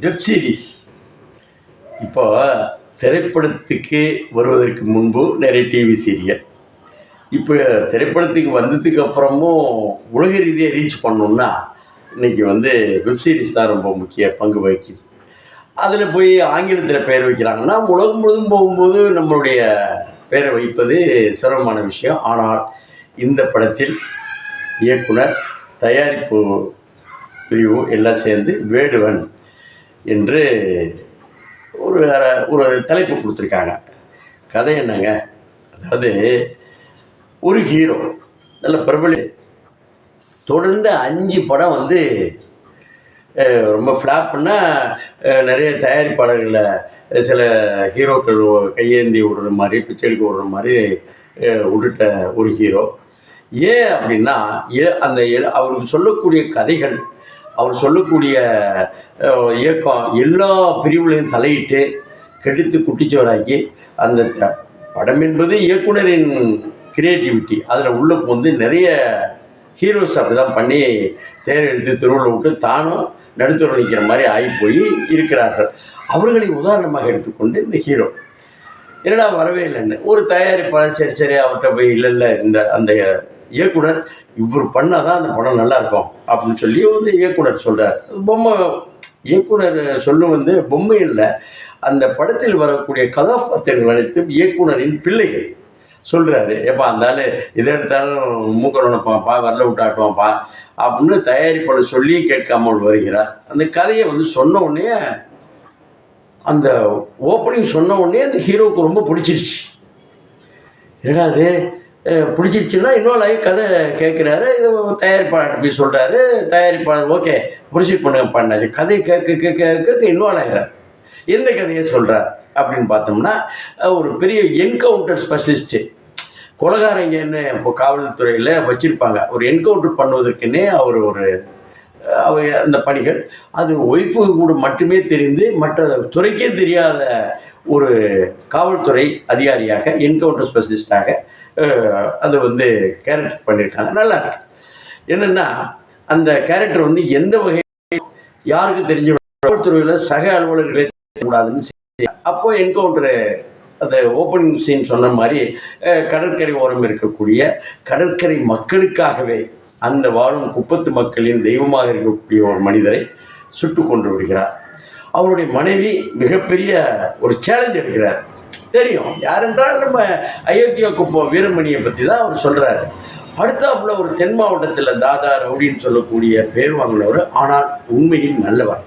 Web series. இப்போ திரைப்படத்துக்கு வருவதற்கு முன்பு நிறைய டிவி சீரியல். இப்போ திரைப்படத்துக்கு வந்ததுக்கு அப்புறமும் உலக ரீதியாக ரீச் பண்ணணுன்னா இன்றைக்கி வெப் சீரிஸ் தான் ரொம்ப முக்கிய பங்கு வகிக்குது. அதில் போய் ஆங்கிலத்தில் பெயர் வைக்கிறாங்கன்னா உலகம் முழுதும் போகும்போது நம்மளுடைய பெயரை வைப்பது சிரமமான விஷயம். ஆனால் இந்த படத்தில் இயக்குனர், தயாரிப்பு பிரிவு எல்லாம் சேர்ந்து வேடுவன் என்று ஒரு ஒரு தலைப்பு கொடுத்துருக்காங்க. கதை என்னங்க, அதாவது ஒரு ஹீரோ நல்ல பிரபல தொடர்ந்து 5 படம் ரொம்ப ஃப்ளாப் பண்ணால் நிறைய தயாரிப்பாளர்களை சில ஹீரோக்கள் கையேந்தி விடுற மாதிரி, பிச்சை எடுக்க விடுற மாதிரி விட்டுட்ட ஒரு ஹீரோ. ஏன் அப்படின்னா அந்த அவருக்கு சொல்லக்கூடிய கதைகள், அவர் சொல்லக்கூடிய இயக்கம் எல்லா பிரிவுகளையும் தலையிட்டு கெடுத்து குட்டிச்சவராக்கி, அந்த படம் என்பது இயக்குனரின் கிரியேட்டிவிட்டி. அதில் உள்ள நிறைய ஹீரோஸ் அப்படி தான் பண்ணி தேர் எடுத்து திருவிழா விட்டு தானும் நடுத்தர நிற்கிற மாதிரி ஆகி போய் இருக்கிறார்கள். அவர்களை உதாரணமாக எடுத்துக்கொண்டு இந்த ஹீரோ என்னடா வரவே இல்லைன்னு ஒரு தயாரிப்பாளர் சரி அவர்கிட்ட போய் இல்லை அந்த இயக்குனர் இவர் பண்ணால் தான் அந்த படம் நல்லாயிருக்கும் அப்படின்னு சொல்லி இயக்குனர் சொல்கிறார். இயக்குனர் சொல்லும் பொம்மை இல்லை, அந்த படத்தில் வரக்கூடிய கதாபாத்திரங்கள் அனைத்தும் இயக்குனரின் பிள்ளைகள் சொல்கிறாரு. எப்பா இருந்தாலும் இதை எடுத்தாலும் மூக்க நுழைப்பான்ப்பா, வரல விட்டாட்டுவான்ப்பா அப்படின்னு தயாரிப்பாளர் சொல்லி கேட்காமல் வருகிறார். அந்த கதையை சொன்ன உடனே, அந்த ஓப்பனிங் சொன்ன உடனே அந்த ஹீரோவுக்கு ரொம்ப பிடிச்சிருச்சு. ஏன்னா அது பிடிச்சிருச்சுன்னா இன்னொரு கதை கேட்குறாரு. இது தயாரிப்பாளர் போய் சொல்கிறாரு. தயாரிப்பாளர் ஓகே ப்ரொசீட் பண்ணாரு. கதையை கேட்க இன்வால்வ் ஆகிறார். எந்த கதையை சொல்கிறார் அப்படின்னு பார்த்தோம்னா, ஒரு பெரிய என்கவுண்டர் ஸ்பெஷலிஸ்ட்டு, கொலைகாரங்கன்னு இப்போ காவல்துறையில் வச்சுருப்பாங்க. ஒரு என்கவுண்டர் பண்ணுவதற்குன்னே அவர் அந்த பணிகள் அது ஒய்ஃபுக்கு கூட மட்டுமே தெரிந்து மற்ற துறைக்கே தெரியாத ஒரு காவல்துறை அதிகாரியாக, என்கவுண்டர் ஸ்பெஷலிஸ்டாக அது கேரக்டர் பண்ணியிருக்காங்க. நல்லா இருக்கு. என்னென்னா அந்த கேரக்டர் எந்த வகை யாருக்கு தெரிஞ்ச காவல்துறையில் சக அலுவலர்களை கூடாதுன்னு அப்போ என்கவுண்டரு அந்த ஓப்பனிங் சீன் சொன்ன மாதிரி கடற்கரை ஓரம் இருக்கக்கூடிய கடற்கரை மக்களுக்காகவே அந்த வாழும் குப்பத்து மக்களின் தெய்வமாக இருக்கக்கூடிய ஒரு மனிதரை சுட்டு கொண்டு விடுகிறார். அவருடைய மனைவி மிகப்பெரிய ஒரு சேலஞ்ச் எடுக்கிறார். தெரியும் யாரென்றால் நம்ம அயோத்தியா குப்பம் வீரமணியை பற்றி தான் அவர் சொல்கிறாரு. அடுத்தாப்புல ஒரு தென் மாவட்டத்தில் தாதா ரவுடின்னு சொல்லக்கூடிய பேர் வாங்கினவர், ஆனால் உண்மையில் நல்லவர்.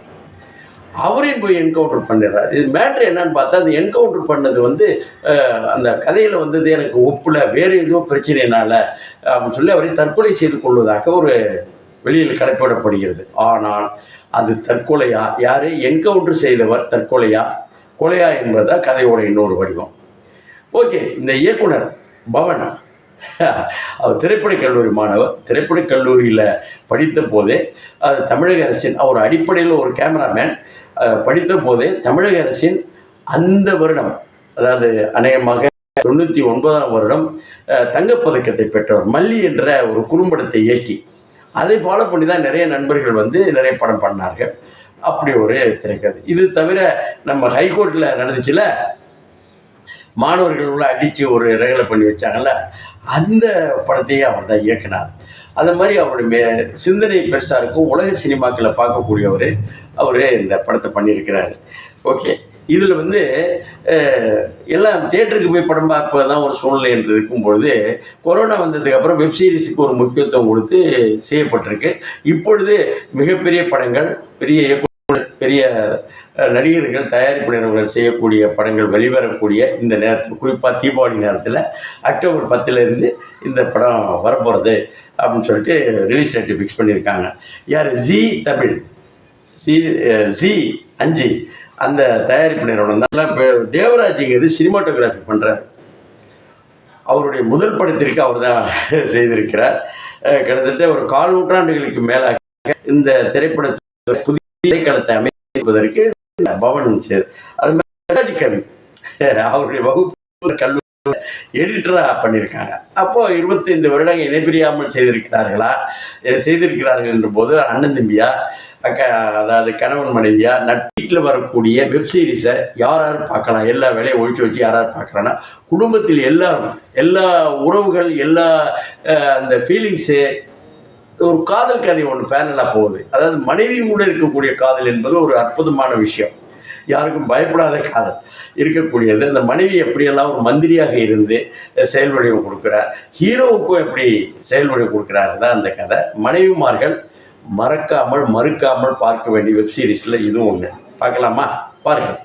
அவரையும் போய் என்கவுண்டர் பண்ணிடுறாரு. இது மேட்ரு என்னன்னு பார்த்தா, அந்த என்கவுண்டர் பண்ணது அந்த கதையில் எனக்கு ஒப்பில் வேறு ஏதோ பிரச்சனைனால அப்படின்னு சொல்லி அவரை தற்கொலை செய்து கொள்வதாக ஒரு வெளியில் கடைப்பிடப்படுகிறது. ஆனால் அது தற்கொலையா, யார் என்கவுண்டர் செய்தவர் தற்கொலையா கொலையா என்பதுதான் கதையோட இன்னொரு வடிவம். ஓகே, இந்த இயக்குனர் பவன் அவர் திரைப்படக் கல்லூரி மாணவர். திரைப்படக் கல்லூரியில் படித்த போதே அது தமிழக அரசின், அவர் அடிப்படையில் ஒரு கேமராமேன். படித்த போதே தமிழக அரசின் அந்த வருடம், அதாவது அநேகமாக 99ஆம் வருடம் தங்கப்பதக்கத்தை பெற்றவர். மல்லி என்ற ஒரு குறும்படத்தை இயக்கி அதை ஃபாலோ பண்ணி தான் நிறைய நண்பர்கள் நிறைய படம் பண்ணார்கள். அப்படி ஒரு திரைக்கதை. இது தவிர நம்ம ஹைகோர்ட்டில் நடந்துச்சுல, மாணவர்கள் உள்ள அடித்து ஒரு ரகலை பண்ணி வச்சாங்கல்ல, அந்த படத்தையே அவர் தான் இயக்கினார். அந்த மாதிரி அவருடைய சிந்தனை பெருசாக இருக்கும். உலக சினிமாக்களை பார்க்கக்கூடியவர் அவர் இந்த படத்தை பண்ணியிருக்கிறார். ஓகே, இதில் எல்லாம் தியேட்டருக்கு போய் படம் பார்ப்பது தான் ஒரு சூழ்நிலை என்று இருக்கும்பொழுது, கொரோனா வந்ததுக்கப்புறம் வெப் சீரிஸுக்கு ஒரு முக்கியத்துவம் கொடுத்து செய்யப்பட்டிருக்கு. இப்பொழுது மிகப்பெரிய படங்கள், பெரிய நடிகர்கள், தயாரிப்பு நிறுவனங்கள் செய்யக்கூடிய படங்கள் வெளிவரக்கூடிய இந்த நேரத்தில், குறிப்பாக தீபாவளி நேரத்தில் அக்டோபர் 10லேருந்து இந்த படம் வரப்போகிறது அப்படின்னு சொல்லிட்டு ரிலீஸ் டேட்டு ஃபிக்ஸ் பண்ணியிருக்காங்க. யார்? ஜி தமிழ், ஜி5 அந்த தயாரிப்பு நிறுவனம் தான். இப்போ தேவராஜுங்கிறது சினிமாட்டோகிராஃபி பண்ணுறார். அவருடைய முதல் படத்திற்கு அவர் தான் செய்திருக்கிறார். கிட்டத்தட்ட ஒரு 4 நூற்றாண்டுகளுக்கு மேலாக இந்த திரைப்படத்தை புதிய திரைக்களத்தை அமைப்பதற்கு பவன் செய்து. அது மாதிரி கவி அவருடைய வகுப்பு கல்லூரி எடிட்டராக பண்ணியிருக்காங்க. அப்போது 25 வருடங்கள் இணைபிரியாமல் செய்திருக்கிறார்களா, செய்திருக்கிறார்கள் என்ற போது அண்ணன் தம்பியா, அதாவது கணவன் மனைவியா, வீட்டில் வரக்கூடிய வெப்சீரிஸை யார் யார் பார்க்கலாம், எல்லா வேலையும் ஒழிச்சு வச்சு யார் யார் பார்க்கலான்னா குடும்பத்தில் எல்லாரும், எல்லா உறவுகள், எல்லா அந்த ஃபீலிங்ஸு, ஒரு காதல் கதை ஒன்று பேனலாக போகுது. அதாவது மனைவி கூட இருக்கக்கூடிய காதல் என்பது ஒரு அற்புதமான விஷயம். யாருக்கும் பயப்படாத காதல் இருக்கக்கூடியது. அந்த மனைவி எப்படியெல்லாம் ஒரு மந்திரியாக இருந்து செயல் வடிவம் கொடுக்குறார், ஹீரோவுக்கும் எப்படி செயல் வடிவம் கொடுக்குறாரு தான் அந்த கதை. மனைவிமார்கள் மறக்காமல் மறுக்காமல் பார்க்க வேண்டிய வெப்சீரிஸில் இதுவும் ஒன்று. பார்க்கலாமா? பாருங்கள்.